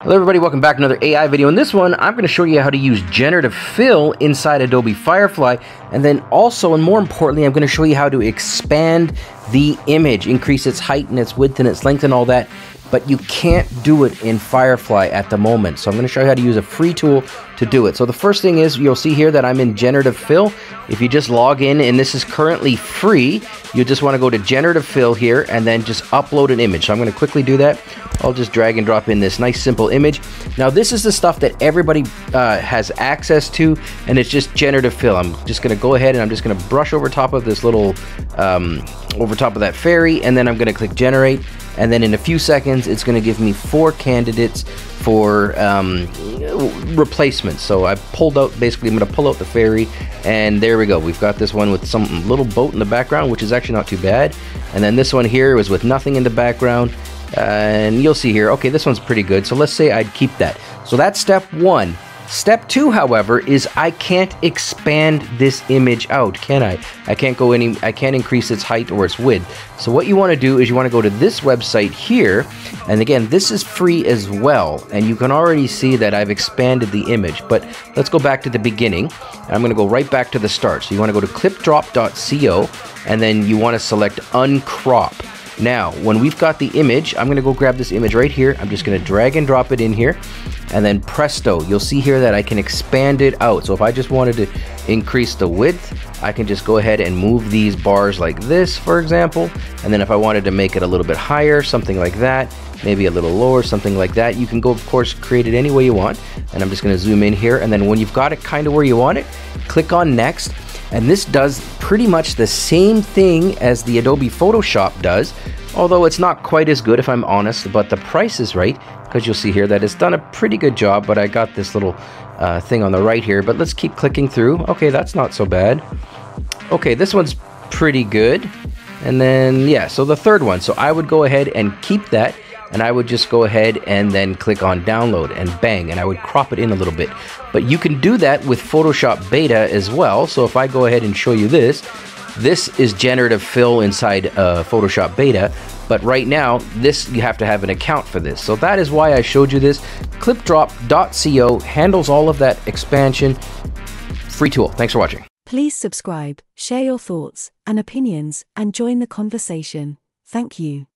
Hello everybody, welcome back to another AI video. In this one, I'm going to show you how to use generative fill inside Adobe Firefly, and then also, and more importantly, I'm going to show you how to expand the image, increase its height and its width and its length and all that, but you can't do it in Firefly at the moment. So I'm going to show you how to use a free tool to do it. So the first thing is, you'll see here that I'm in generative fill. If you just log in, and this is currently free, you just want to go to generative fill here and then just upload an image. So I'm going to quickly do that. I'll just drag and drop in this nice simple image. Now this is the stuff that everybody has access to, and it's just generative fill. I'm just going to go ahead and I'm just going to brush over top of this little, over top of that fairy, and then I'm going to click generate, and then in a few seconds it's going to give me 4 candidates for replacements. So I pulled out, basically I'm going to pull out the fairy, and there we go. We've got this one with some little boat in the background, which is actually not too bad, and then this one here was with nothing in the background. And you'll see here, okay, this one's pretty good. So let's say I'd keep that. So that's step 1. Step 2, however, is I can't expand this image out, can I? I can't increase its height or its width. So what you want to do is you want to go to this website here, and again, this is free as well, and you can already see that I've expanded the image. But let's go back to the beginning. I'm going to go right back to the start. So you want to go to clipdrop.co, and then you want to select uncrop. Now, when we've got the image, I'm going to go grab this image right here. I'm just going to drag and drop it in here, and then presto, you'll see here that I can expand it out. So if I just wanted to increase the width, I can just go ahead and move these bars like this, for example. And then if I wanted to make it a little bit higher, something like that, maybe a little lower, something like that, you can go, of course, create it any way you want. And I'm just going to zoom in here, and then when you've got it kind of where you want it, click on next. And this does pretty much the same thing as the Adobe Photoshop does, although it's not quite as good if I'm honest, but the price is right, because you'll see here that it's done a pretty good job. But I got this little thing on the right here, but let's keep clicking through. Okay, that's not so bad. Okay, this one's pretty good. And then, yeah, so the third one. So I would go ahead and keep that, and I would just go ahead and then click on download, and bang, and I would crop it in a little bit. But you can do that with Photoshop Beta as well. So if I go ahead and show you this is generative fill inside Photoshop Beta, but right now this, you have to have an account for this. So that is why I showed you this. Clipdrop.co handles all of that expansion. Free tool. Thanks for watching. Please subscribe, share your thoughts and opinions, and join the conversation. Thank you.